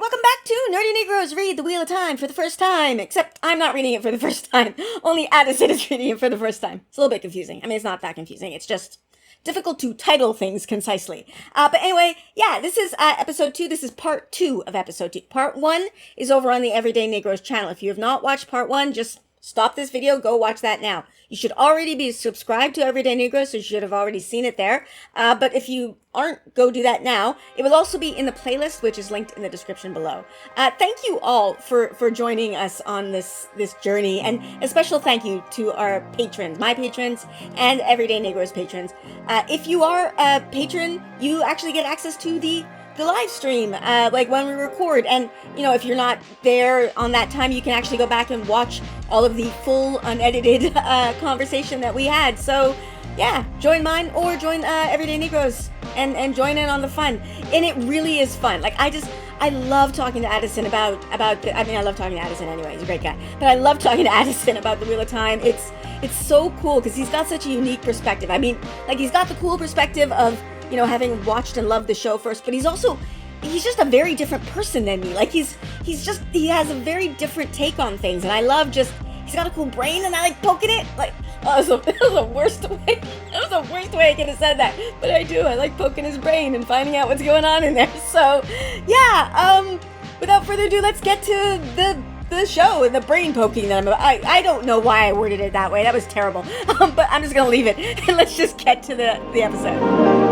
welcome back to Nerdy Negroes Read the Wheel of Time for the first time. Except I'm not reading it for the first time. Only Adison is reading it for the first time. It's a little bit confusing. I mean, it's not that confusing. It's just difficult to title things concisely. But anyway, yeah, this is episode 2. This is part 2 of episode 2. Part 1 is over on the Everyday Negroes channel. If you have not watched part 1, just stop this video, go watch that now. You should already be subscribed to Everyday Negroes, so you should have already seen it there. But if you aren't, go do that now. It will also be in the playlist, which is linked in the description below. Thank you all for joining us on this journey, and a special thank you to our patrons, my patrons, and Everyday Negroes patrons. If you are a patron, you actually get access to the live stream, like when we record, and you know, if you're not there on that time, you can actually go back and watch all of the full unedited conversation that we had. So yeah, join mine or join Everyday Negroes and join in on the fun. And it really is fun. Like I love talking to Adison about I love talking to Adison anyway, he's a great guy, but I love talking to Adison about the Wheel of Time. It's so cool because he's got such a unique perspective. I mean, like, he's got the cool perspective of, you know, having watched and loved the show first, but he's just a very different person than me. Like, he has a very different take on things, and I love he's got a cool brain, and I like poking it. Like, that was the worst way I could have said that, but I do. I like poking his brain and finding out what's going on in there. So, yeah, without further ado, let's get to the show and the brain poking that I don't know why I worded it that way. That was terrible. But I'm just gonna leave it, and let's just get to the episode.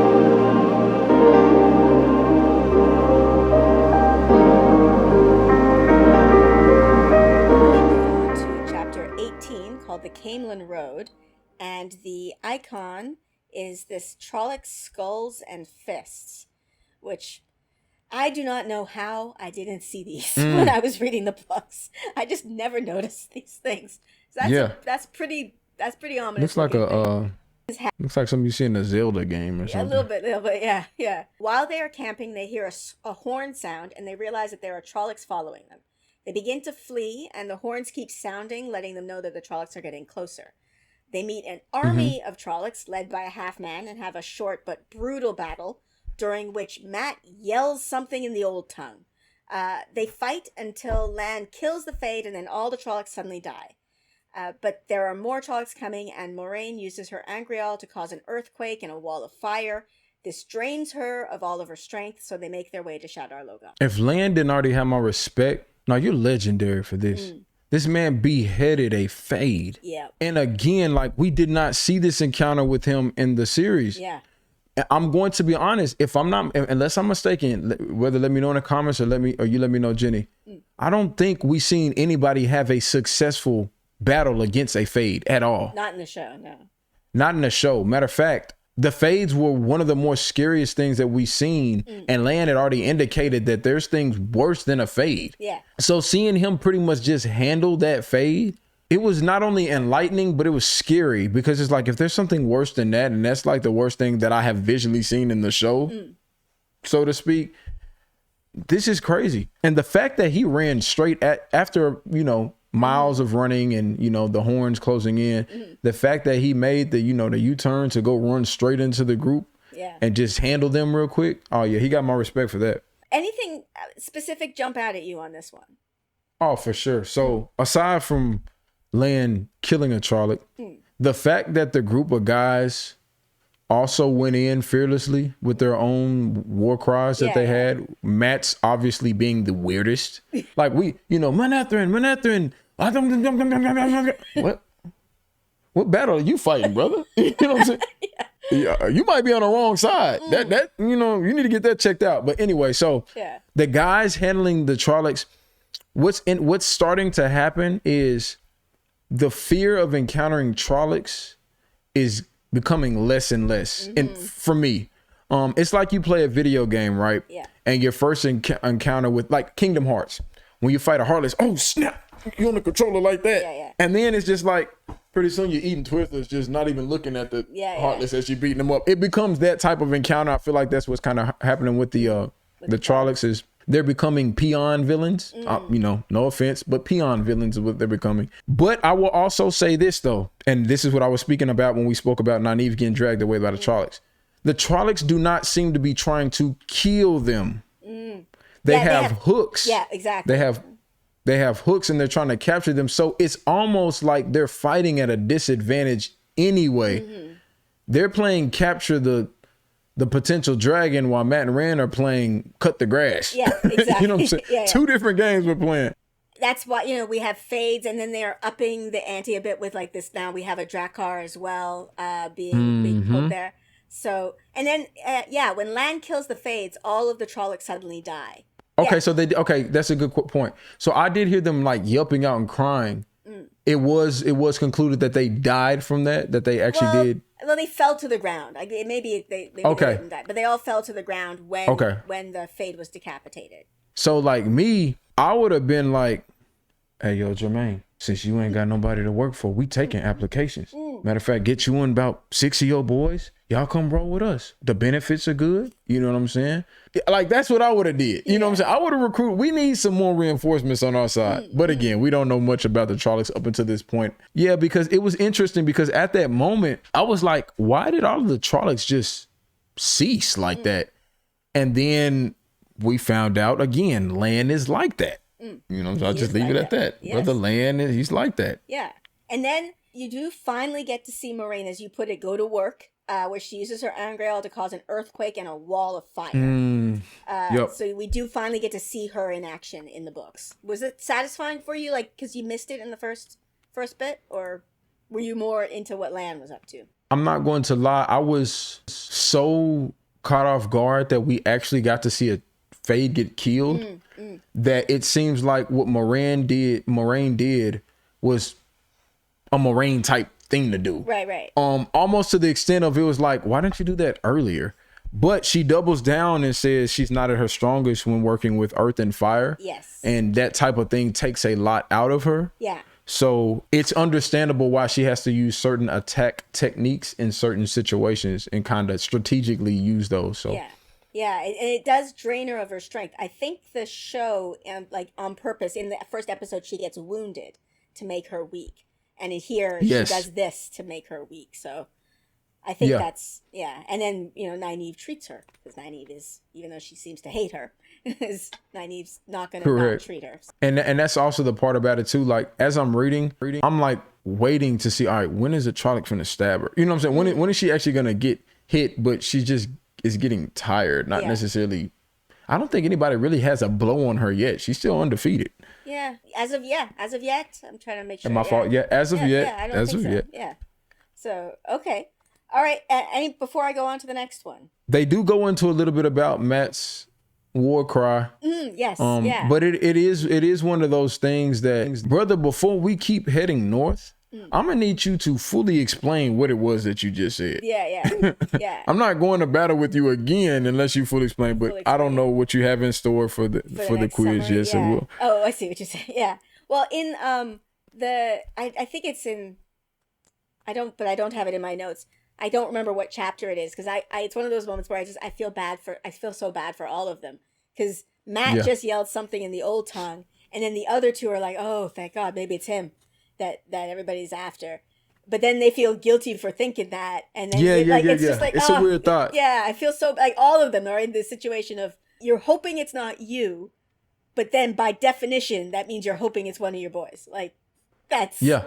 Called the Camelin Road, and the icon is this Trolloc skulls and fists, which I do not know how I didn't see these when I was reading the books. I just never noticed these things. So that's pretty ominous. Looks like something you see in a Zelda game or something. A little bit, yeah. While they are camping, they hear a horn sound, and they realize that there are Trollocs following them. They begin to flee, and the horns keep sounding, letting them know that the Trollocs are getting closer. They meet an army of Trollocs led by a half-man and have a short but brutal battle, during which Matt yells something in the old tongue. They fight until Lan kills the Fade, and then all the Trollocs suddenly die. But there are more Trollocs coming, and Moraine uses her Angreal to cause an earthquake and a wall of fire. This drains her of all of her strength, so they make their way to Shadar Logoth. If Lan didn't already have my respect, no, you're legendary for this. This man beheaded a Fade. Yeah. And again, like, we did not see this encounter with him in the series. Yeah. I'm going to be honest, if I'm not, unless I'm mistaken, whether let me know in the comments or you let me know, Jenny. I don't think we seen anybody have a successful battle against a Fade at all. Not in the show, no. Not in the show. Matter of fact, the Fades were one of the more scariest things that we've seen, and Lan had already indicated that there's things worse than a Fade. Yeah. So seeing him pretty much just handle that Fade, it was not only enlightening, but it was scary, because it's like, if there's something worse than that, and that's like the worst thing that I have visually seen in the show, so to speak, this is crazy. And the fact that he ran straight after, you know, miles of running and, you know, the horns closing in, the fact that he made the, you know, the U-turn to go run straight into the group and just handle them real quick. Oh yeah, he got my respect for that. Anything specific jump out at you on this one? Oh, for sure. So aside from Lan killing a Trolloc, the fact that the group of guys also went in fearlessly with their own war cries that they had, Matt's obviously being the weirdest. Like, we, you know, Manethrin. What battle are you fighting, brother? You know what I'm saying? Yeah, you might be on the wrong side. That you know, you need to get that checked out. But anyway, so the guys handling the Trollocs, what's starting to happen is the fear of encountering Trollocs is becoming less and less. And for me, it's like you play a video game, right? Yeah. And your first encounter with, like, Kingdom Hearts, when you fight a Heartless, oh snap, you on the controller like that. Yeah. And then it's just like, pretty soon you're eating Twizzlers, just not even looking at the Heartless as you're beating them up. It becomes that type of encounter. I feel like that's what's kind of happening with the Trollocs, is they're becoming peon villains. You know, no offense, but peon villains is what they're becoming. But I will also say this, though, and this is what I was speaking about when we spoke about Nynaeve getting dragged away by the Trollocs. The Trollocs do not seem to be trying to kill them. they have hooks. Yeah, exactly. They have hooks and they're trying to capture them. So it's almost like they're fighting at a disadvantage anyway. Mm-hmm. They're playing capture the potential dragon while Matt and Rand are playing cut the grass. Yeah, exactly. You know what I'm saying? Yeah. 2 different games we're playing. That's why, we have fades, and then they're upping the ante a bit with like this. Now we have a Drakkar as well, being put there. So, and then, when Lan kills the fades, all of the Trollocs suddenly die. Okay, so that's a good point. So I did hear them like yelping out and crying. It was concluded that they died from that they actually did. Well, they fell to the ground. Like, maybe they didn't die, but they all fell to the ground when the fade was decapitated. So like me, I would have been like, hey, yo, Jermaine, since you ain't got nobody to work for, we taking applications. Matter of fact, get you in about 6 of your boys. Y'all come roll with us. The benefits are good. You know what I'm saying? Like, that's what I would have did. You know what I'm saying? I would have recruited. We need some more reinforcements on our side. But again, we don't know much about the Trollocs up until this point. Yeah, because it was interesting because at that moment, I was like, why did all of the Trollocs just cease like that? And then we found out, again, Lan is like that. You know, so I'll just leave it at that. Yes. Brother Lan, he's like that. Yeah. And then you do finally get to see Moiraine, as you put it, go to work, where she uses her Angreal to cause an earthquake and a wall of fire. So we do finally get to see her in action in the books. Was it satisfying for you, like, because you missed it in the first bit, or were you more into what Lan was up to? I'm not going to lie. I was so caught off guard that we actually got to see a Fade get killed that it seems like what Moiraine did was a Moiraine type thing to do. Right. Almost to the extent of it was like, why didn't you do that earlier? But she doubles down and says she's not at her strongest when working with earth and fire. Yes. And that type of thing takes a lot out of her. Yeah. So it's understandable why she has to use certain attack techniques in certain situations and kind of strategically use those. So yeah, and it does drain her of her strength. I think the show, like on purpose, in the first episode, she gets wounded to make her weak. And in here, she does this to make her weak. So I think that's, And then, Nynaeve treats her. Because Nynaeve is, even though she seems to hate her, Nynaeve's not going to not treat her. And that's also the part about it, too. Like, as I'm reading, I'm like waiting to see, all right, when is a Trolloc finna stab her? You know what I'm saying? When is she actually going to get hit? But she just is getting tired, not necessarily. I don't think anybody really has a blow on her yet. She's still undefeated. Yeah, as of yet, I'm trying to make sure. My fault. Yeah, as of yet. I don't think so. Yeah. So okay, all right. Any before I go on to the next one, they do go into a little bit about Matt's war cry. Yes. But it is one of those things that, brother, before we keep heading north, I'm gonna need you to fully explain what it was that you just said. Yeah. I'm not going to battle with you again unless you fully explain. But I don't know what you have in store for the quiz. Summer, yes, yeah. it will. Oh, I see what you're saying. Yeah. Well, in I think it's in. I don't have it in my notes. I don't remember what chapter it is because it's one of those moments where I feel so bad for all of them because Matt just yelled something in the old tongue and then the other two are like, oh, thank God, maybe it's him that everybody's after. But then they feel guilty for thinking that. And then it's just like, it's a weird thought. Yeah, I feel so like all of them are in this situation of you're hoping it's not you, but then by definition, that means you're hoping it's one of your boys. Like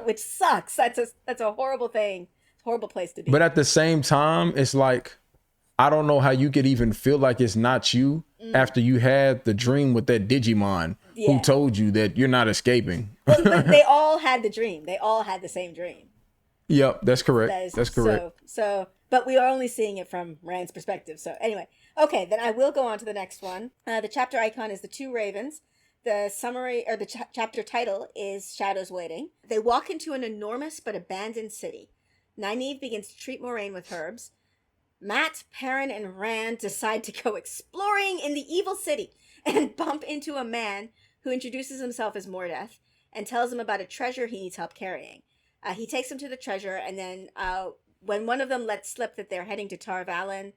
which sucks. That's a horrible thing. Horrible place to be. But at the same time, it's like, I don't know how you could even feel like it's not you after you had the dream with that Digimon who told you that you're not escaping. But they all had the dream. They all had the same dream. Yep, that's correct. That's correct. So, but we are only seeing it from Rand's perspective. So anyway, okay, then I will go on to the next one. The chapter icon is the two ravens. The summary or the chapter title is Shadows Waiting. They walk into an enormous but abandoned city. Nynaeve begins to treat Moiraine with herbs. Matt, Perrin, and Rand decide to go exploring in the evil city and bump into a man who introduces himself as Mordeth and tells him about a treasure he needs help carrying. He takes him to the treasure, and then when one of them lets slip that they're heading to Tarvalon,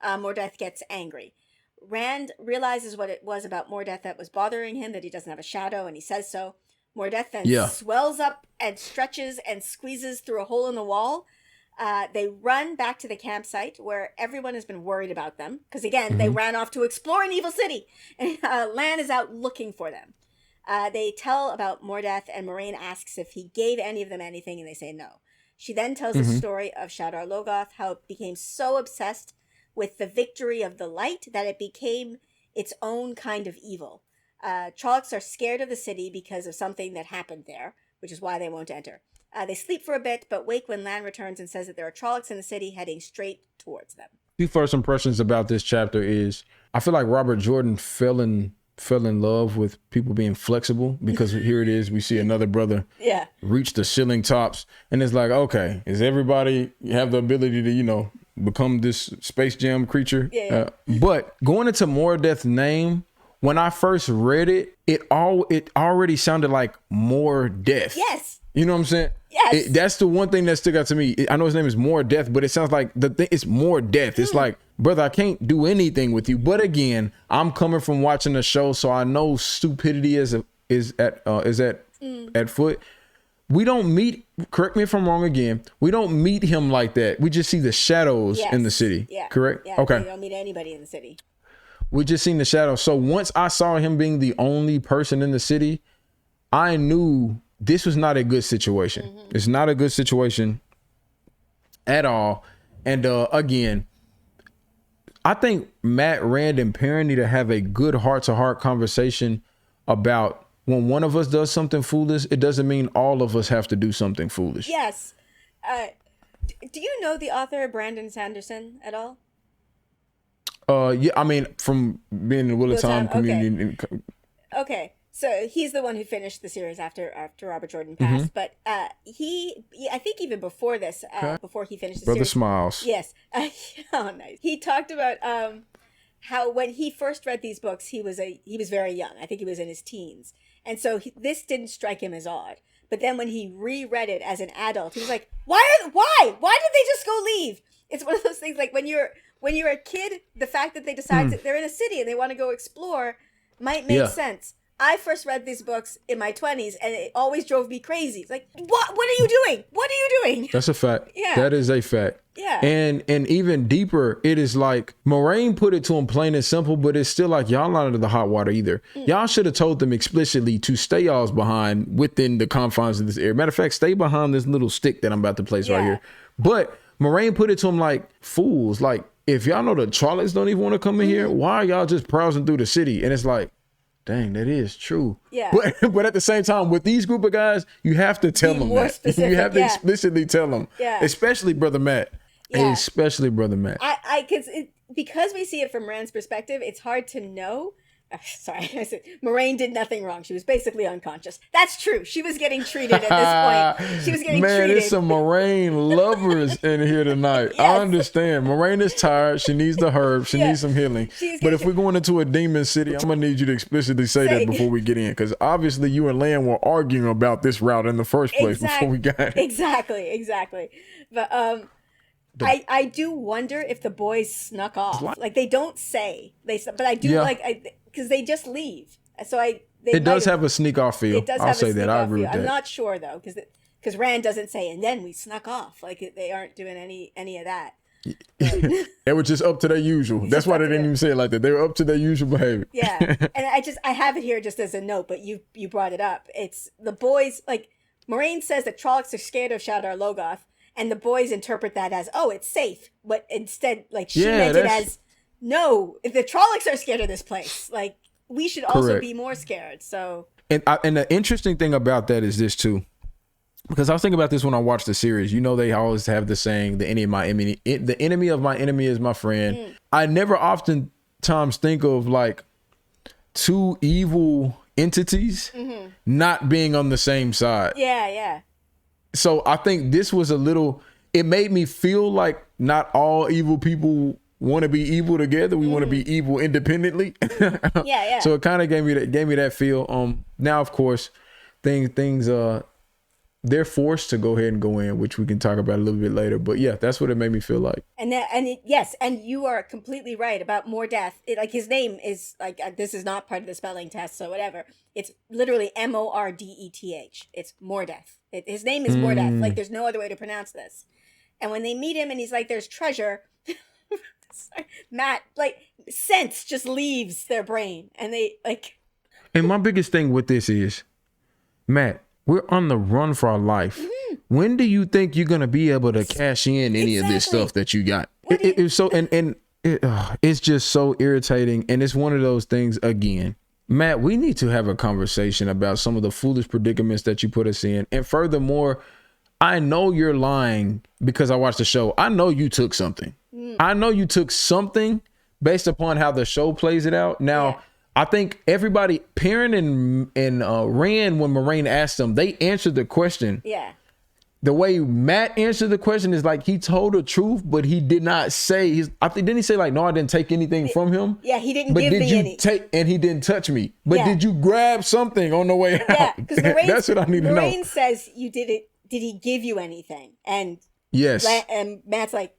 Mordeth gets angry. Rand realizes what it was about Mordeth that was bothering him, that he doesn't have a shadow, and he says so. Mordeth then swells up and stretches and squeezes through a hole in the wall. They run back to the campsite where everyone has been worried about them. Because again, they ran off to explore an evil city. And Lan is out looking for them. They tell about Mordeth, and Moraine asks if he gave any of them anything, and they say no. She then tells the story of Shadar Logoth, how it became so obsessed with the victory of the light that it became its own kind of evil. Trollocs are scared of the city because of something that happened there, which is why they won't enter. They sleep for a bit, but wake when Lan returns and says that there are Trollocs in the city heading straight towards them. The first impressions about this chapter is I feel like Robert Jordan fell in love with people being flexible, because here it is, we see another brother reach the ceiling tops, and it's like, okay, is everybody have the ability to, become this Space Jam creature? But going into Mordeth's name, when I first read it, it already sounded like more death. Yes. You know what I'm saying? Yes. That's the one thing that stuck out to me. I know his name is More Death, but it sounds like it's more death. It's like, brother, I can't do anything with you. But again, I'm coming from watching the show, so I know stupidity is at foot. We don't meet, correct me if I'm wrong again, we don't meet him like that. We just see the shadows in the city. Yeah. Correct? Yeah, okay. We don't meet anybody in the city. We just seen the shadows. So once I saw him being the only person in the city, I knew this was not a good situation. It's not a good situation at all. And again, I think Matt, Rand, and Perrin need to have a good heart-to-heart conversation about when one of us does something foolish, it doesn't mean all of us have to do something foolish. Yes. Do you know the author Brandon Sanderson at all? Yeah, I mean, from being in the Wheel of Time community. Okay. So he's the one who finished the series after Robert Jordan passed. But I think even before this, before he finished the Brother series. Smiles. Yes. Oh, nice. He talked about how when he first read these books, he was very young. I think he was in his teens. And so this didn't strike him as odd. But then when he reread it as an adult, he was like, why did they just go leave? It's one of those things like when you're a kid, the fact that they decide that they're in a city and they want to go explore might make sense. I first read these books in my 20s, and it always drove me crazy. It's like, what are you doing? What are you doing? That's a fact. Yeah. That is a fact. Yeah. And even deeper, it is like, Moraine put it to him plain and simple, but it's still like, y'all not into the hot water either. Y'all should have told them explicitly to stay y'all's behind within the confines of this area. Matter of fact, stay behind this little stick that I'm about to place right here. But Moraine put it to him like, fools, like, if y'all know the Trollocs don't even want to come in here, why are y'all just browsing through the city? And it's like, dang, that is true. Yeah. But at the same time, with these group of guys, you have to tell them that. Specific, you have to explicitly tell them. Yeah. Especially Brother Matt. Yeah. Especially Brother Matt. Because we see it from Rand's perspective, it's hard to know. Sorry, I said Moraine did nothing wrong. She was basically unconscious. That's true. She was getting treated at this point. She was getting treated. Man, there's some Moraine lovers in here tonight. Yes. I understand. Moraine is tired. She needs the herbs. She needs some healing. But if we're going into a demon city, I'm going to need you to explicitly say that before we get in. Because obviously you and Lan were arguing about this route in the first place before we got it. Exactly. But I do wonder if the boys snuck off. Like they don't say. But I do because they just leave. So it does have a sneak off feel. I'll say that. I agree with that. I'm not sure though, because Rand doesn't say, and then we snuck off. Like they aren't doing any of that. They were just up to their usual. That's why they didn't even say it like that. They were up to their usual behavior. Yeah, and I have it here just as a note, but you brought it up. It's the boys. Like Moraine says that Trollocs are scared of Shadar Logoth, and the boys interpret that as, oh, it's safe. But instead, like she meant it as, no, if the Trollocs are scared of this place, like we should also be more scared. So and the interesting thing about that is this too. Because I was thinking about this when I watched the series. You know, they always have the saying, the enemy of my enemy is my friend. I never oftentimes think of like two evil entities not being on the same side. Yeah. So I think this was it made me feel like not all evil people want to be evil together. We want to be evil independently. Yeah. So it kind of gave me that feel. Now, of course, things they're forced to go ahead and go in, which we can talk about a little bit later. But yeah, that's what it made me feel like. And you are completely right about Mordeth. Like his name is like this is not part of the spelling test, so whatever. It's literally Mordeth. It's Mordeth. His name is Mordeth. Like there's no other way to pronounce this. And when they meet him and he's like, there's treasure, Matt, like, sense just leaves their brain. And they, like... And my biggest thing with this is, Matt, we're on the run for our life. Mm-hmm. When do you think you're going to be able to cash in any of this stuff that you got? It's so, it's just so irritating. And it's one of those things, again, Matt, we need to have a conversation about some of the foolish predicaments that you put us in. And furthermore, I know you're lying because I watched the show. I know you took something. I know you took something based upon how the show plays it out. Now, I think everybody, Perrin and Rand, when Moraine asked them, they answered the question. Yeah. The way Matt answered the question is like he told the truth, but he did not say didn't he say like, no, I didn't take anything from him? Yeah, he didn't give me any. And he didn't touch me. But did you grab something on the way out? Yeah, because that's what I need to know. Moraine says you did it. Did he give you anything? And yes. And Matt's like,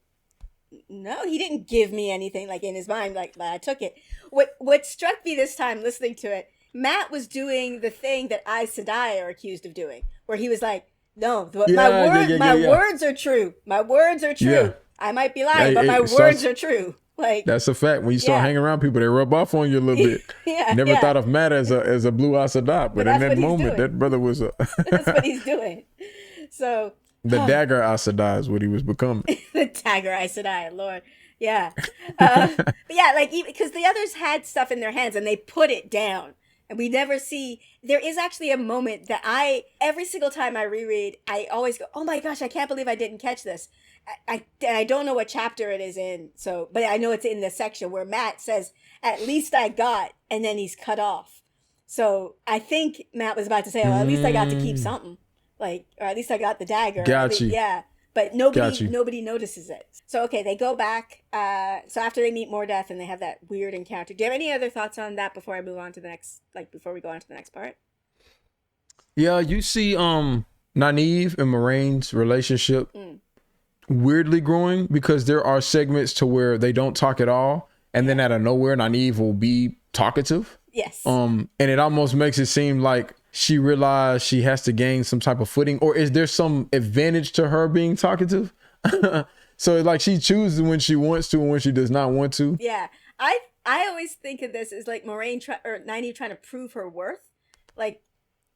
no, he didn't give me anything. Like in his mind, like I took it. What struck me this time listening to it, Matt was doing the thing that Aes Sedai are accused of doing, where he was like, no, my words are true. My words are true. Yeah. I might be lying, but my words are true. Like that's a fact. When you start hanging around people, they rub off on you a little bit. Never thought of Matt as a blue Aes Sedai, but in that moment, that brother was a. That's what he's doing. So the dagger Aes Sedai is what he was becoming. The dagger Aes Sedai, Lord. Yeah. But yeah, like because the others had stuff in their hands and they put it down. And we never see, there is actually a moment that every single time I reread, I always go, oh my gosh, I can't believe I didn't catch this. I don't know what chapter it is in. So, but I know it's in the section where Matt says, at least I got, and then he's cut off. So I think Matt was about to say, well, at least I got to keep something. Like, or at least I got the dagger. Got you. Yeah. But nobody notices it. So, okay, they go back. So after they meet Mordeth and they have that weird encounter. Do you have any other thoughts on that before I move on to the next, before we go on to the next part? Yeah, you see Nynaeve and Moraine's relationship weirdly growing because there are segments to where they don't talk at all. And then out of nowhere, Nynaeve will be talkative. Yes. And it almost makes it seem like she realized she has to gain some type of footing, or is there some advantage to her being talkative? So like she chooses when she wants to and when she does not want to. Yeah. I always think of this as like Nynaeve trying to prove her worth. Like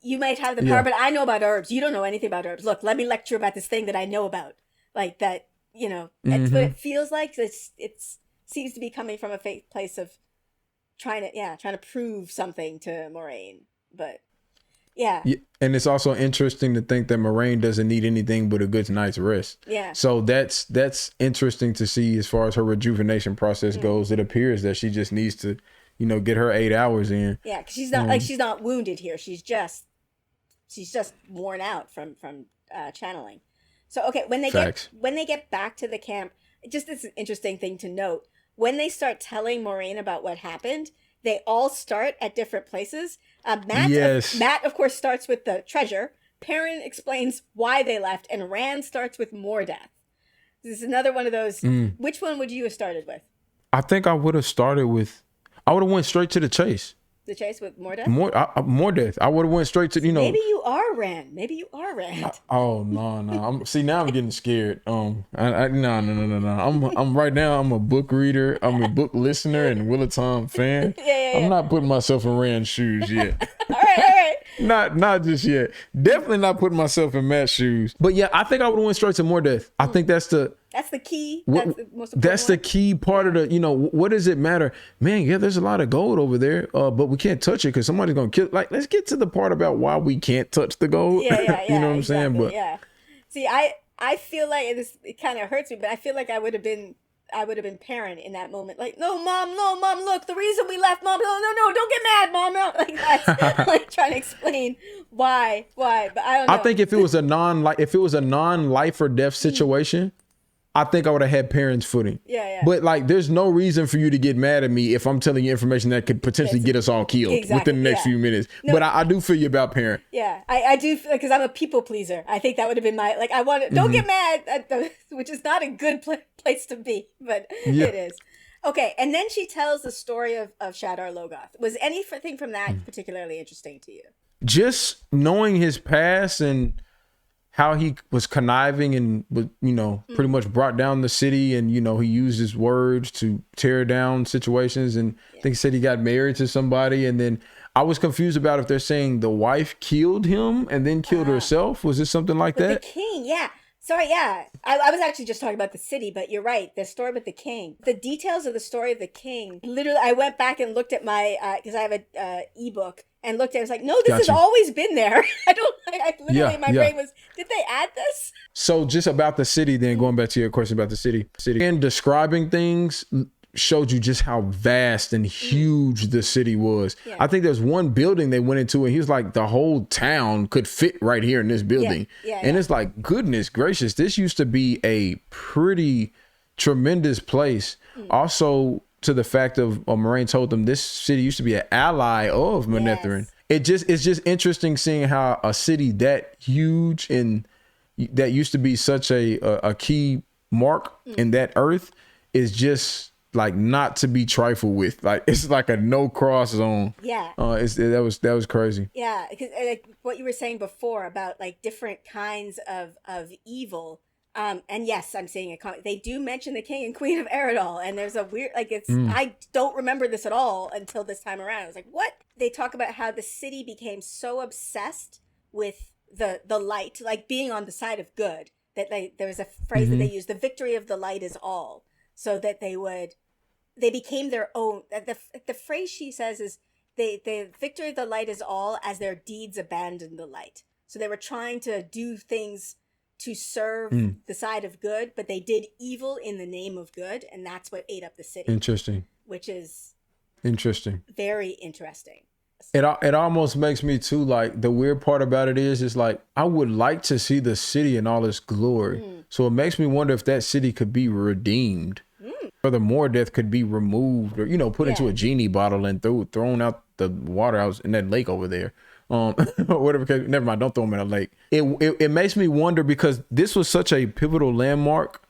you might have the power, but I know about herbs. You don't know anything about herbs. Look, let me lecture about this thing that I know about. Like that, that's what it feels like. It seems to be coming from a place of trying to prove something to Moraine, but yeah. And it's also interesting to think that Moraine doesn't need anything but a good night's rest. Yeah. So that's interesting to see as far as her rejuvenation process goes. It appears that she just needs to, get her 8 hours in. Yeah, because she's not she's not wounded here. She's just worn out from channeling. So okay, when they get back to the camp, just this interesting thing to note. When they start telling Moraine about what happened, they all start at different places. Matt, of course, starts with the treasure. Perrin explains why they left, and Rand starts with Mordeth. This is another one of those. Which one would you have started with? I think I would have went straight to the chase. The chase with Mordeth? Mordeth. I would have went straight to, Maybe you are Rand. No. Now I'm getting scared. No. I'm right now. I'm a book reader. I'm a book listener and WoTTube fan. I'm not putting myself in Rand's shoes yet. All right. Not just yet. Definitely not putting myself in Matt's shoes. But yeah, I think I would have went straight to Mordeth. I think that's the key. That's the most important That's the key part of the, what does it matter? Man, yeah, there's a lot of gold over there, but we can't touch it because somebody's going to kill it. Like, let's get to the part about why we can't touch the gold. Yeah. You know what I'm saying? But yeah. See, I feel like it kind of hurts me, but I feel like I would have been Perrin in that moment. Like, no, mom, look, the reason we left, mom, no, don't get mad, mom. No. Like that's like trying to explain why, but I don't know. I think if it was a non-life or death situation, I think I would have had Perrin's footing. Yeah. But like, there's no reason for you to get mad at me if I'm telling you information that could potentially get us all killed within the next few minutes. No. But I do feel you about Perrin. Yeah, I do, because I'm a people pleaser. I think that would have been my, like, I want to, don't get mad, which is not a good place to be, but it is. Okay, and then she tells the story of Shadar Logoth. Was anything from that particularly interesting to you? Just knowing his past and how he was conniving and was, pretty much brought down the city, and he used his words to tear down situations. And I think he said he got married to somebody, and then I was confused about if they're saying the wife killed him and then killed herself. Was it something like that? The king, yeah. Sorry, yeah. I was actually just talking about the city, but you're right. The story with the king. The details of the story of the king, literally, I went back and looked at my, because I have a ebook, and looked at it. I was like, no, this has always been there. My brain was, did they add this? So just about the city, then going back to your question about the city. And describing things showed you just how vast and huge the city was. Yeah. I think there's one building they went into and he was like, the whole town could fit right here in this building. And it's like, goodness gracious, this used to be a pretty tremendous place. Also, to the fact of Moraine told them this city used to be an ally of Manetheren. It's just interesting seeing how a city that huge and that used to be such a key mark in that earth is just like not to be trifled with. Like it's like a no cross zone. Yeah. That was crazy. Yeah, because like what you were saying before about like different kinds of evil. And yes, I'm saying they do mention the king and queen of Eridol, and there's a weird I don't remember this at all until this time around. I was like, what? They talk about how the city became so obsessed with the light, like being on the side of good, that there was a phrase that they used, the victory of the light is all, so that they became their own. The phrase she says is the victory of the light is all as their deeds abandoned the light. So they were trying to do things to serve the side of good, but they did evil in the name of good, and that's what ate up the city. Interesting. Which is interesting. Very interesting. It almost makes me too, like, the weird part about it is like, I would like to see the city in all its glory. So it makes me wonder if that city could be redeemed. Furthermore, death could be removed or, put into a genie bottle and thrown out the water house in that lake over there. Whatever. Never mind. Don't throw them in a lake. It makes me wonder, because this was such a pivotal landmark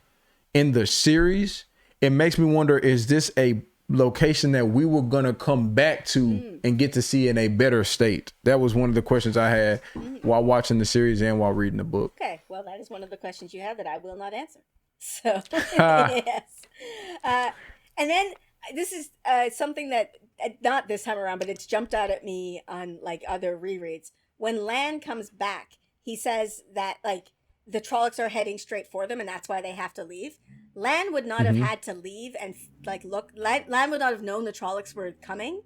in the series. It makes me wonder, is this a location that we were going to come back to and get to see in a better state? That was one of the questions I had while watching the series and while reading the book. Okay. Well, that is one of the questions you have that I will not answer. So, yes. And then this is something that, not this time around, but it's jumped out at me on like other rereads. When Lan comes back, he says that like the Trollocs are heading straight for them, and that's why they have to leave. Lan would not have had to leave and like look. Lan would not have known the Trollocs were coming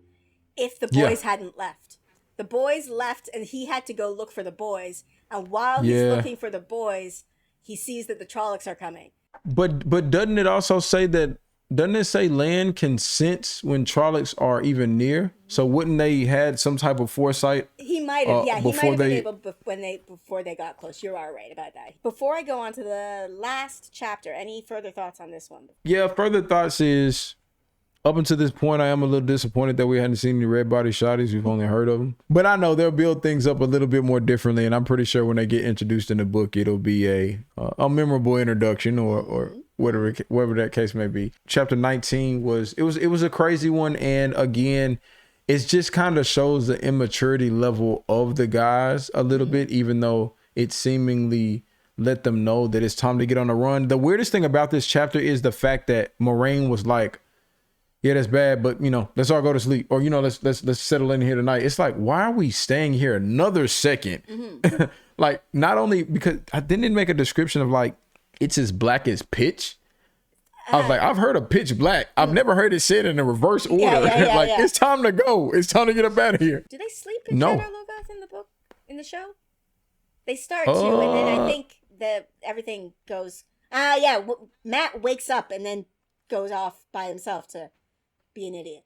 if the boys hadn't left. The boys left, and he had to go look for the boys. And while he's looking for the boys, he sees that the Trollocs are coming. But doesn't it also say that? Doesn't it say Lan can sense when Trollocs are even near? So wouldn't they had some type of foresight? He might have, he might have been able before they got close. You are right about that. Before I go on to the last chapter, any further thoughts on this one? Yeah, further thoughts is, up until this point, I am a little disappointed that we hadn't seen any red body shotties. We've only heard of them. But I know they'll build things up a little bit more differently, and I'm pretty sure when they get introduced in the book, it'll be a memorable introduction or whatever that case may be. Chapter 19 was a crazy one, and again, it just kind of shows the immaturity level of the guys a little bit, even though it seemingly let them know that it's time to get on the run. The weirdest thing about this chapter is the fact that Moraine was like, yeah, that's bad, but let's all go to sleep, or let's settle in here tonight. It's like, why are we staying here another second? Like, not only because I didn't make a description of like it's as black as pitch. I was like, I've heard of pitch black. I've never heard it said in a reverse order. It's time to go. It's time to get up out of here. Do they sleep in Shadar Logoth in the book, in the show? They start to, and then I think everything goes. Matt wakes up and then goes off by himself to be an idiot.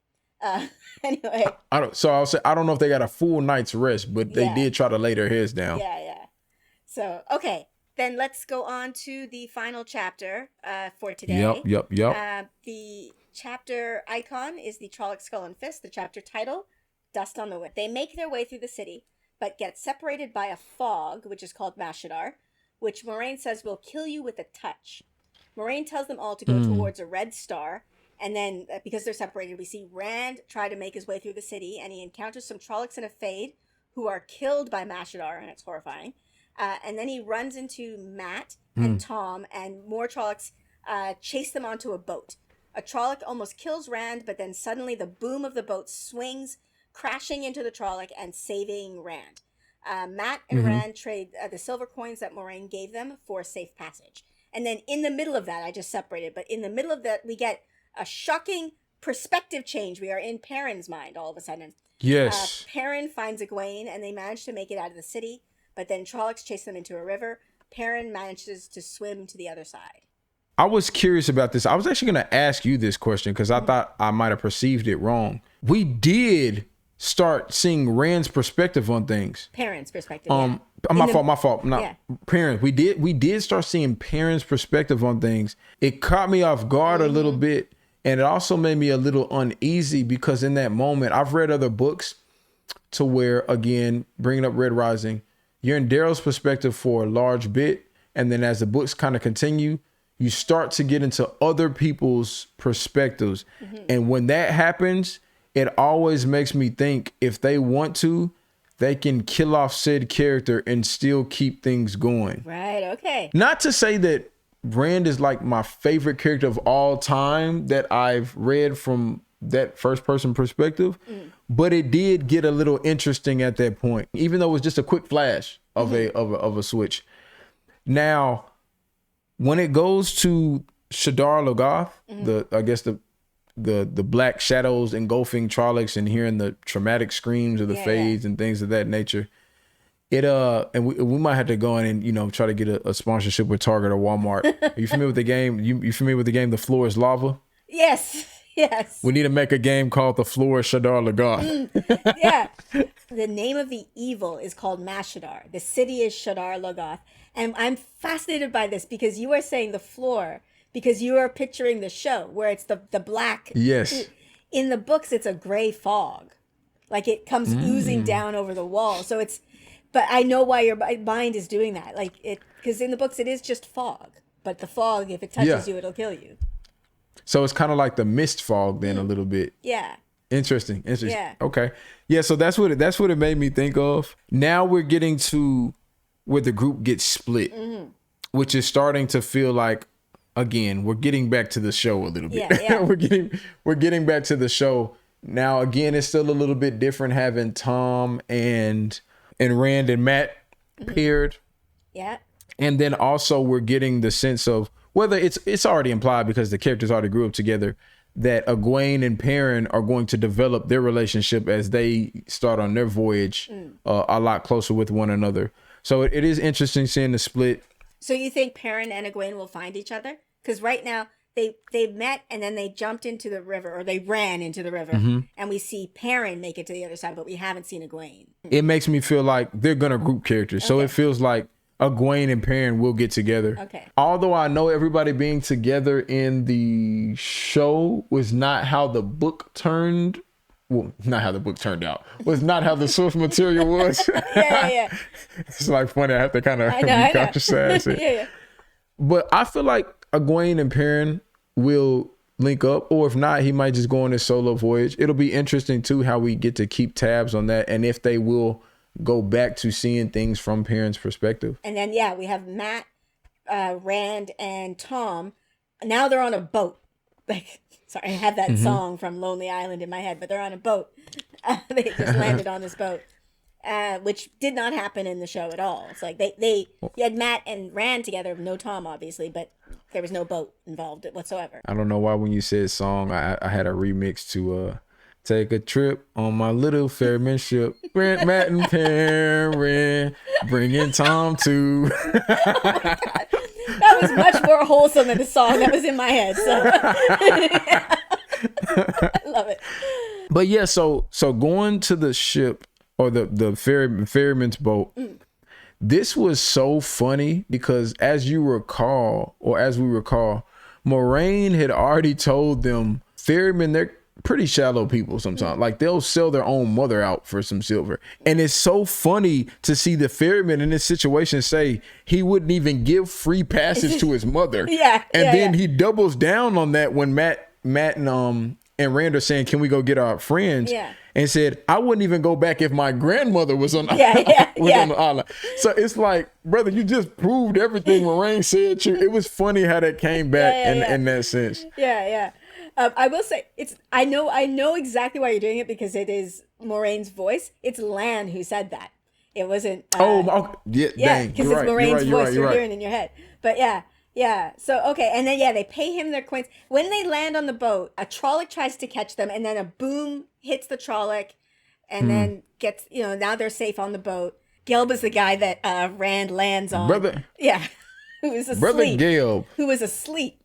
Anyway. I'll say I don't know if they got a full night's rest, but they did try to lay their heads down. Yeah. So, okay. Then let's go on to the final chapter for today. Yep. The chapter icon is the Trolloc Skull and Fist. The chapter title, Dust on the Wind. They make their way through the city, but get separated by a fog, which is called Shadar, which Moraine says will kill you with a touch. Moraine tells them all to go towards a red star, and then, because they're separated, we see Rand try to make his way through the city, and he encounters some Trollocs and a Fade, who are killed by Shadar, and it's horrifying. And then he runs into Matt and Tom, and more Trollocs chase them onto a boat. A Trolloc almost kills Rand, but then suddenly the boom of the boat swings, crashing into the Trolloc and saving Rand. Matt and Rand trade the silver coins that Moraine gave them for safe passage. And then in the middle of that, I just separated, but in the middle of that, we get a shocking perspective change. We are in Perrin's mind all of a sudden. Yes. Perrin finds Egwene, and they manage to make it out of the city, but then Trollocs chase them into a river. Perrin manages to swim to the other side. I was curious about this. I was actually going to ask you this question because I thought I might have perceived it wrong. We did start seeing Rand's perspective on things. Perrin's perspective. My fault. Not Perrin. We did start seeing Perrin's perspective on things. It caught me off guard a little bit, and it also made me a little uneasy because in that moment, I've read other books to where, again, bringing up Red Rising, you're in Daryl's perspective for a large bit, and then as the books kind of continue, you start to get into other people's perspectives. And when that happens, it always makes me think if they want to, they can kill off said character and still keep things going. Right, okay. Not to say that Rand is like my favorite character of all time that I've read from that first person perspective, but it did get a little interesting at that point, even though it was just a quick flash of a switch. Now, when it goes to Shadar Logoth, the black shadows engulfing Trollocs and hearing the traumatic screams of the fades and things of that nature, it and we might have to go in and try to get a sponsorship with Target or Walmart. Are you familiar with the game? You familiar with the game The Floor is Lava? Yes. We need to make a game called The Floor is Shadar Logoth. Yeah. The name of the evil is called Mashadar. The city is Shadar Logoth. And I'm fascinated by this because you are saying the floor because you are picturing the show where it's the black. Yes. In the books, it's a gray fog. Like it comes oozing down over the wall. So but I know why your mind is doing that. Because in the books, it is just fog. But the fog, if it touches you, it'll kill you. So it's kind of like the mist fog then a little bit. Yeah. Interesting. Yeah. Okay. Yeah. So that's what it made me think of. Now we're getting to where the group gets split, which is starting to feel like, again, we're getting back to the show a little bit. Yeah. we're getting back to the show. Now, again, it's still a little bit different having Tom and Rand and Matt paired. Yeah. And then also we're getting the sense of whether it's already implied because the characters already grew up together that Egwene and Perrin are going to develop their relationship as they start on their voyage a lot closer with one another. So it is interesting seeing the split. So you think Perrin and Egwene will find each other? Because right now they met and then they jumped into the river, or they ran into the river, and we see Perrin make it to the other side, but we haven't seen Egwene. It makes me feel like they're gonna group characters, so it feels like Egwene and Perrin will get together. Okay. Although I know everybody being together in the show was not how the book turned. Well, not how the book turned out. Was not how the source material was. Yeah. It's like funny. I have to kind of I conscious it. Yeah. But I feel like Egwene and Perrin will link up, or if not, he might just go on his solo voyage. It'll be interesting too how we get to keep tabs on that, and if they will go back to seeing things from Perrin's perspective. And then we have Matt, Rand, and Tom. Now they're on a boat. Sorry, I have that song from Lonely Island in my head, but they're on a boat. They just landed on this boat, which did not happen in the show at all. It's like you had Matt and Rand together, no Tom, obviously, but there was no boat involved whatsoever. I don't know why when you said song, I had a remix to take a trip on my little ferryman ship. Rand, Matt, and Perrin, bringing Tom to. That was much more wholesome than the song that was in my head. So I love it. But yeah, so going to the ship or the ferryman's boat, this was so funny because as we recall, Moraine had already told them ferrymen, they're pretty shallow people sometimes. Like they'll sell their own mother out for some silver. And it's so funny to see the ferryman in this situation say he wouldn't even give free passage to his mother. Then he doubles down on that when Matt and Rand are saying, can we go get our friends? and said, I wouldn't even go back if my grandmother was on, on the island. So it's like, brother, you just proved everything Moraine said true. It was funny how that came back in that sense. I will say I know exactly why you're doing it, because it is Moraine's voice. It's Lan who said that. It wasn't. Dang, because it's Moraine's voice you're hearing in your head. But yeah. So, okay. And then, they pay him their coins. When they land on the boat, a Trolloc tries to catch them, and then a boom hits the Trolloc, and then gets, now they're safe on the boat. Gelb is the guy that Rand lands on. Brother. Yeah. Who was asleep. Brother Gelb. Who was asleep.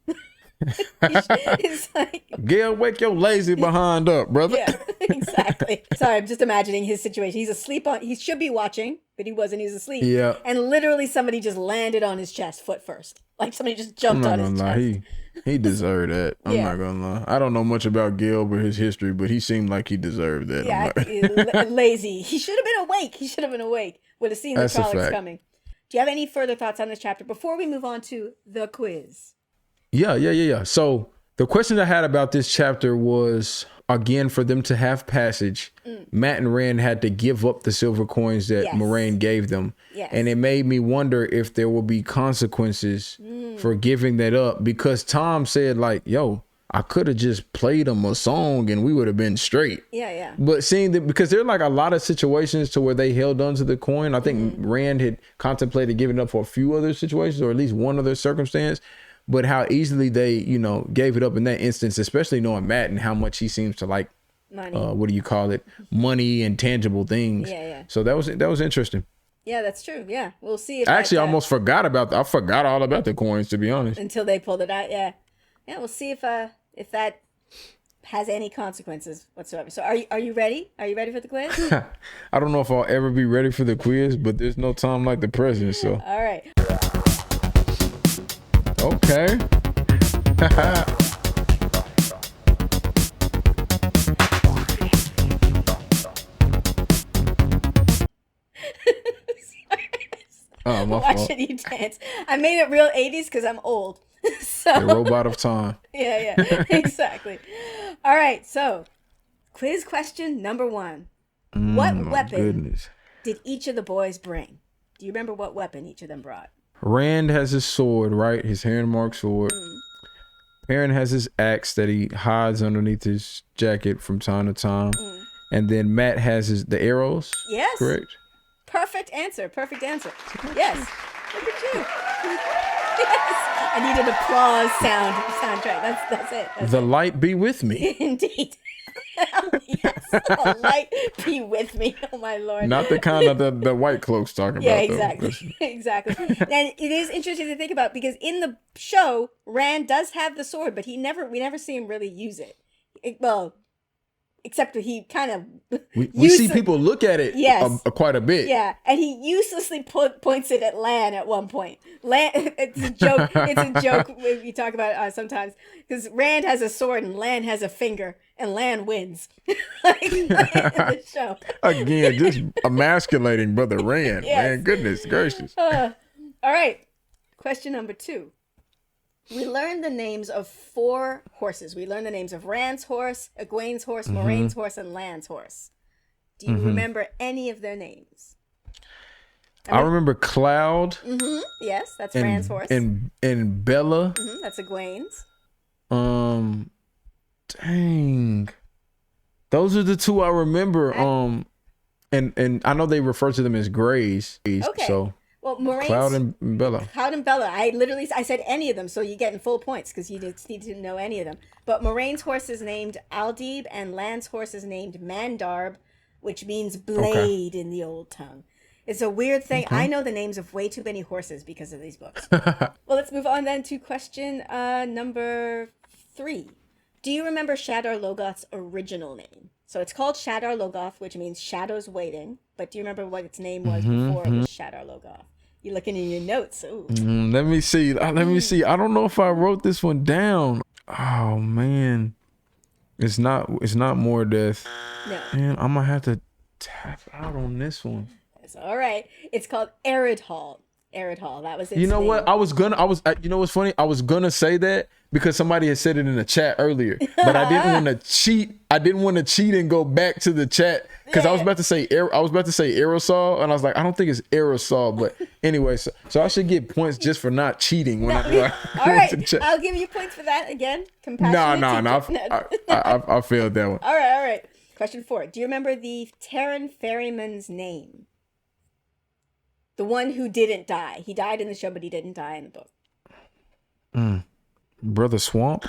It's like, Gail, wake your lazy behind up, brother. Yeah, exactly. Sorry, I'm just imagining his situation. He's asleep he should be watching, but he wasn't. He was asleep. Yeah. And literally somebody just landed on his chest, foot first. Like somebody just jumped on his chest. He deserved that. I'm not gonna lie. I don't know much about Gil or his history, but he seemed like he deserved that. Yeah, lazy. He should have been awake. Would have seen the Trollocs coming. Do you have any further thoughts on this chapter before we move on to the quiz? Yeah. So the question I had about this chapter was, again, for them to have passage, Matt and Rand had to give up the silver coins that Moraine gave them. Yes. And it made me wonder if there will be consequences for giving that up, because Tom said, like, yo, I could have just played them a song and we would have been straight. Yeah. But seeing that, because there are like a lot of situations to where they held on to the coin. I think Rand had contemplated giving it up for a few other situations, or at least one other circumstance. But how easily they, gave it up in that instance, especially knowing Matt and how much he seems to like, money. Money and tangible things. Yeah. So that was interesting. Yeah, that's true. Yeah, we'll see. If Actually, I almost forgot I forgot all about the coins, to be honest. Until they pulled it out. Yeah. We'll see if that has any consequences whatsoever. So are you ready? Are you ready for the quiz? I don't know if I'll ever be ready for the quiz, but there's no time like the present. So. All right. Okay. Oh, my fault. Watching you dance. I made it real 80s because I'm old. So the robot of time. Yeah, exactly. All right, so quiz question number 1. What weapon did each of the boys bring? Do you remember what weapon each of them brought? Rand has his sword, right? His hand-marked sword. Perrin has his axe that he hides underneath his jacket from time to time. And then Matt has the arrows. Yes. Correct? Perfect answer. Yes. Look at you. Yes. I need an applause soundtrack. That's it. The light be with me. Indeed. Yes. The light be with me. Oh my Lord. Not the kind of the white cloaks talking about. Yeah, exactly. Exactly. And it is interesting to think about, because in the show, Rand does have the sword, but we never see him really use it. Except that he kind of we see people look at it quite a bit. Yeah, and he uselessly points it at Lan at one point. Lan, it's a joke. It's a joke when we talk about sometimes, because Rand has a sword and Lan has a finger, and Lan wins. In the show. Again, just emasculating Brother Rand. Yes. Man, goodness gracious. All right, question number 2. We learned the names of 4 horses. We learned the names of Rand's horse, Egwene's horse, Moraine's horse, and Lan's horse. Do you remember any of their names? I remember Cloud. Yes, that's Rand's horse. And Bella. That's Egwene's. Dang. Those are the 2 I remember. And I know they refer to them as Greys. Okay. So. Well, Moraine's, Cloud and Bella. I said any of them, so you're getting full points because you just need to know any of them. But Moraine's horse is named Aldib, and Lan's horse is named Mandarb, which means blade in the old tongue. It's a weird thing. I know the names of way too many horses because of these books. Well, let's move on then to question number 3. Do you remember Shadar Logoth's original name? So it's called Shadar Logoth, which means shadows waiting. But do you remember what its name was before it was Shadar Logoth? You're looking in your notes. Let me see. I don't know if I wrote this one down. Oh man, it's not Mordeth. No. Man, I'm gonna have to tap out on this one. It's all right. It's called Eridhall. Arid Hall. That was its You know name. what? You know what's funny? I was gonna say that because somebody had said it in the chat earlier, but I didn't want to cheat. I didn't want to cheat and go back to the chat because I was about to say aerosol, and I was like, I don't think it's aerosol, but anyway, so I should get points just for not cheating when I all right, I'll give you points for that again. No, I failed that one. All right. Question 4. Do you remember the Terran ferryman's name? The one who didn't die. He died in the show, but he didn't die in the book. Brother Swamp?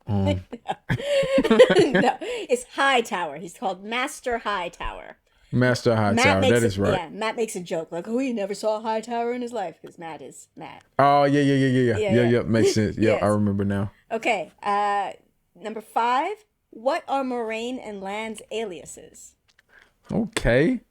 No, it's Hightower. He's called Master Hightower. Master Hightower, that is right. Yeah, Matt makes a joke like, he never saw Hightower in his life because Matt is Matt. Oh, yeah. Makes sense. Yeah, yes. I remember now. Okay, number 5. What are Moraine and Land's aliases? Okay.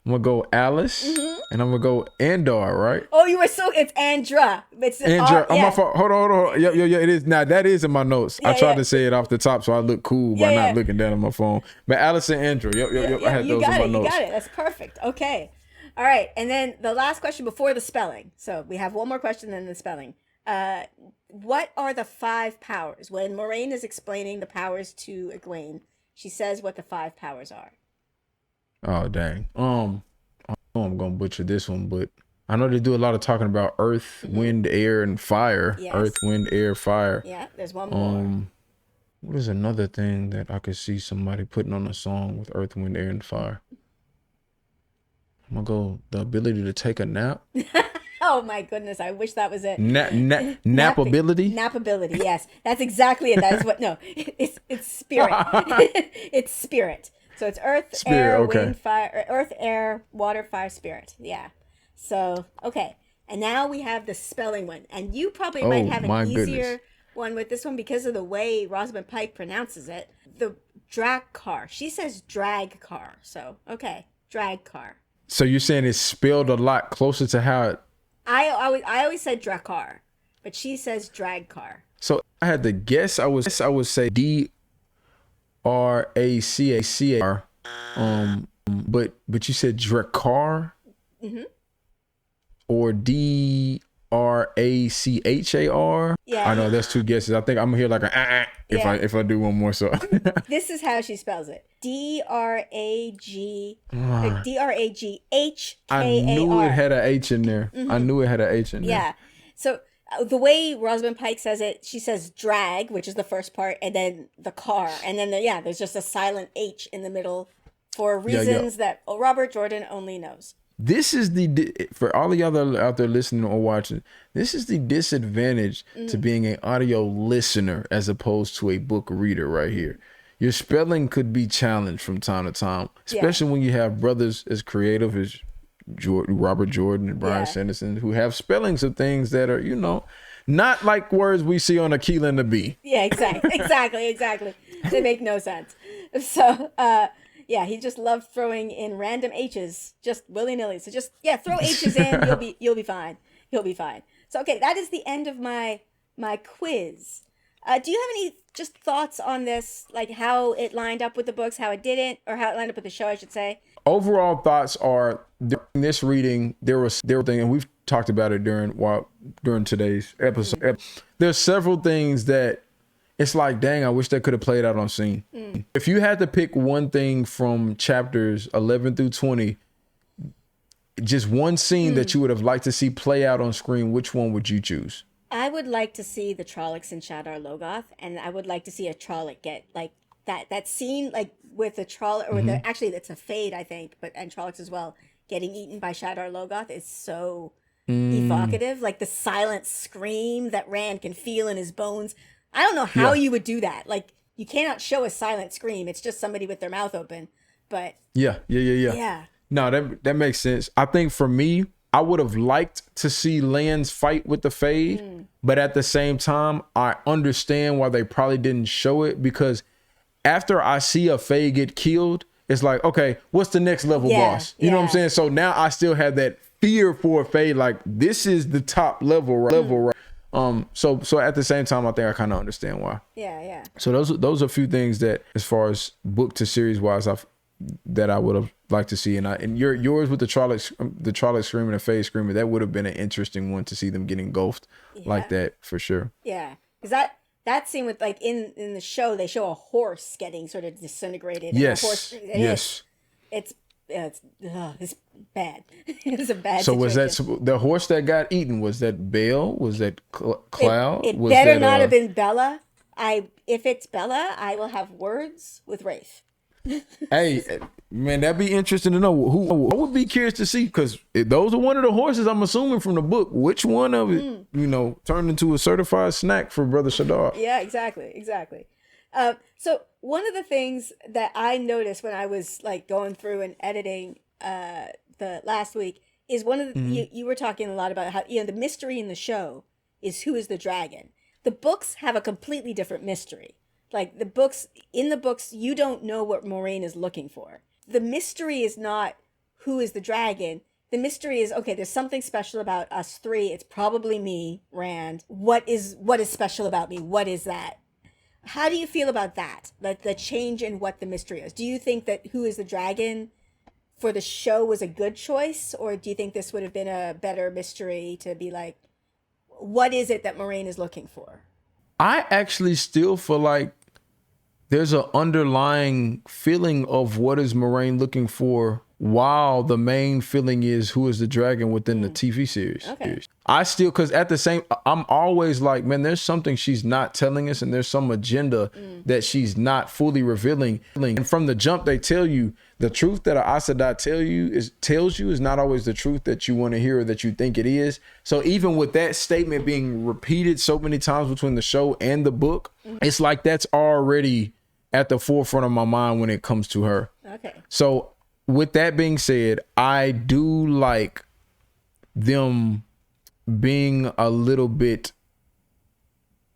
I'm gonna go Alice, and I'm gonna go Andar, right? Oh, it's Andra. It's Andra. Oh, my fault. Hold on. Yeah, it is. Now, that is in my notes. I tried to say it off the top so I look cool by not looking down at my phone. But Alice and Andra. Yep. I had those in my notes. You got it. That's perfect. Okay. All right. And then the last question before the spelling. So we have one more question, then the spelling. What are the 5 powers? When Moraine is explaining the powers to Egwene, she says what the 5 powers are. Oh, dang. I know I'm gonna butcher this one, but I know they do a lot of talking about earth, wind, air, and fire. Yes. Earth, wind, air, fire. Yeah, there's one more. What is another thing that I could see somebody putting on a song with earth, wind, air, and fire? I'm gonna go the ability to take a nap. Oh my goodness, I wish that was it. Napability? Napability, yes. That's exactly it. That is what, no, it's spirit. It's spirit. So it's earth, air, wind, fire, earth, air, water, fire, spirit. Yeah. So, okay. And now we have the spelling one. And you probably might have an easier one with this one because of the way Rosamund Pike pronounces it. The drag car. She says drag car. So, okay. Drag car. So you're saying it's spelled a lot closer to how it... I always said Drakkar, but she says drag car. So I had to guess. I would say Dracacar. But you said Drakkar, or Drachar. Yeah, I know that's 2 guesses. I think I'm gonna hear like a if I do one more. So this is how she spells it: Draghkar. I knew it had an H in there. I knew it had an H in there. Yeah. So the way Rosamund Pike says it, she says drag, which is the first part, and then the car, and then there's just a silent H in the middle for reasons that Robert Jordan only knows. This is for all of y'all that are out there listening or watching, this is the disadvantage to being an audio listener as opposed to a book reader right here. Your spelling could be challenged from time to time, especially when you have brothers as creative as Robert Jordan and Brian Sanderson who have spellings of things that are, not like words we see on Aquila and the Bee. Yeah, exactly. They make no sense. So, he just loved throwing in random H's, just willy-nilly. So just, throw H's in, you'll be fine. You'll be fine. So, okay, that is the end of my quiz. Do you have any just thoughts on this, like how it lined up with the books, how it didn't, or how it lined up with the show, I should say? Overall thoughts are, during this reading, there were things, and we've talked about it during today's episode. There's several things that it's like, dang, I wish that could have played out on scene. If you had to pick one thing from chapters 11 through 20, just one scene that you would have liked to see play out on screen, which one would you choose? I would like to see the Trollocs and Shadar Logoth, and I would like to see a Trolloc get like that scene, like with the Trolloc, or actually it's a fade, I think, and Trollocs as well, getting eaten by Shadar Logoth is so evocative, like the silent scream that Rand can feel in his bones. I don't know how you would do that. Like, you cannot show a silent scream. It's just somebody with their mouth open. But yeah. No, that makes sense. I think for me, I would have liked to see Lan's fight with the Fade, but at the same time, I understand why they probably didn't show it, because after I see a Fade get killed, it's like, okay, what's the next level boss? You know what I'm saying? So now I still have that fear for a Fade. Like, this is the top level, right? So at the same time, I think I kind of understand why. Yeah. So those are a few things that, as far as book to series wise, that I would have liked to see. And yours with the Trolloc screaming, the Faye screaming, that would have been an interesting one to see them get engulfed like that for sure. Yeah, because that scene with like in the show, they show a horse getting sort of disintegrated. Yes. It's bad. It's a bad. So situation. was that the horse that got eaten? Was that Belle? Was that Cloud? It was better that, not have been Bella. If it's Bella, I will have words with Rafe. Hey, man, that'd be interesting to know. I would be curious to see, because those are one of the horses, I'm assuming from the book. Which one of it, turned into a certified snack for Brother Shadar? Yeah, exactly. So one of the things that I noticed when I was like going through and editing the last week is one of the, you were talking a lot about how the mystery in the show is who is the dragon. The books have a completely different mystery. Like in the books, you don't know what Moiraine is looking for. The mystery is not who is the dragon. The mystery is, okay, there's something special about us three. It's probably me, Rand. What is special about me? What is that? How do you feel about that? Like the change in what the mystery is. Do you think that who is the dragon for the show was a good choice? Or do you think this would have been a better mystery to be like, what is it that Moiraine is looking for? I actually still feel like there's an underlying feeling of what is Moiraine looking for, while the main feeling is who is the dragon within the TV series. Okay. I still, because at the same, I'm always like, man, there's something she's not telling us, and there's some agenda that she's not fully revealing. And from the jump, they tell you the truth that Aes Sedai tells you is not always the truth that you want to hear or that you think it is. So even with that statement being repeated so many times between the show and the book, it's like that's already at the forefront of my mind when it comes to her. Okay. So with that being said, I do like them being a little bit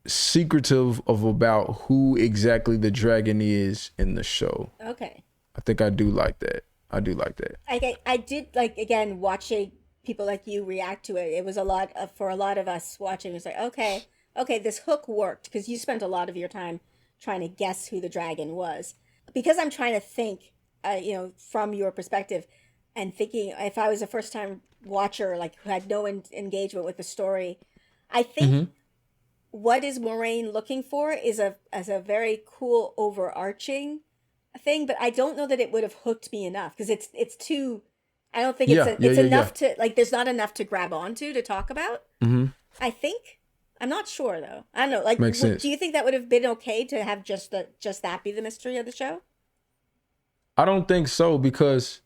secretive about who exactly the dragon is in the show. Okay. I think I do like that. I did like, again, watching people like you react to it. It was a lot for a lot of us watching. It was like, okay, this hook worked, because you spent a lot of your time trying to guess who the dragon was. Because I'm trying to think, from your perspective, and thinking if I was a first time watcher, like who had no engagement with the story, I think what is Moiraine looking for is a very cool overarching thing, but I don't know that it would have hooked me enough, because it's too. I don't think it's enough to like. There's not enough to grab onto to talk about. I think. I'm not sure though. I don't know. Like, makes sense. Do you think that would have been okay to have just that be the mystery of the show? I don't think so, because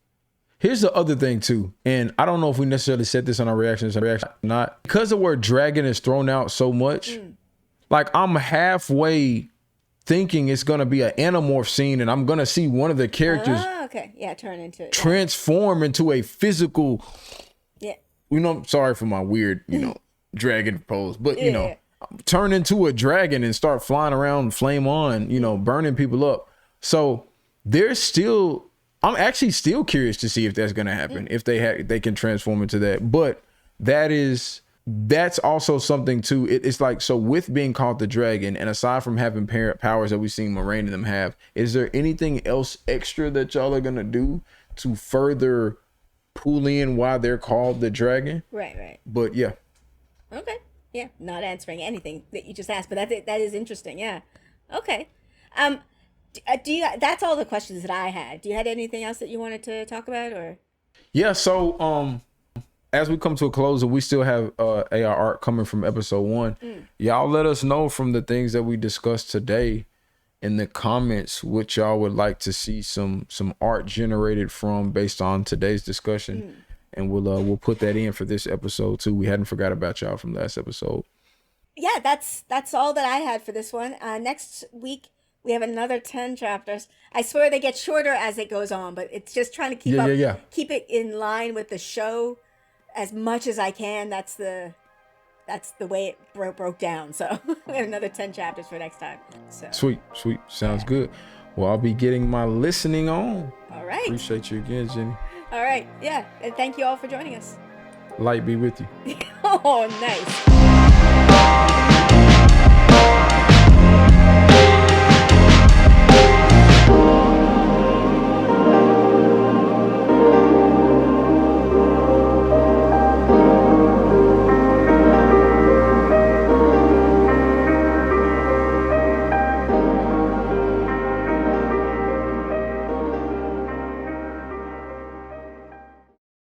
here's the other thing too, and I don't know if we necessarily said this on our reactions or not, because the word dragon is thrown out so much. Like, I'm halfway thinking it's gonna be an Animorph scene, and I'm gonna see one of the characters turn into it, transform into a physical. Yeah. Sorry for my weird, dragon pose, but turn into a dragon and start flying around, flame on, burning people up. So I'm actually still curious to see if that's gonna happen, if they can transform into that. But that's also something too. It's like, so with being called the dragon, and aside from having powers that we've seen Moiraine and them have, is there anything else extra that y'all are gonna do to further pull in why they're called the dragon? Right. But yeah. Okay. Yeah. Not answering anything that you just asked, but that is interesting. Yeah. Okay. That's all the questions that I had. Do you have anything else that you wanted to talk about, or? Yeah. So, as we come to a close, and we still have AR art coming from episode 1, y'all let us know from the things that we discussed today in the comments what y'all would like to see some art generated from based on today's discussion. And we'll put that in for this episode too. We hadn't forgot about y'all from last episode. Yeah, that's all that I had for this one. Next week we have another 10 chapters. I swear they get shorter as it goes on, but it's just trying to keep it in line with the show as much as I can. That's the way it broke down. So we have another 10 chapters for next time. So sweet. Sounds good. Well, I'll be getting my listening on. All right. Appreciate you again, Jenny. All right. Yeah. And thank you all for joining us. Light be with you. Oh, nice.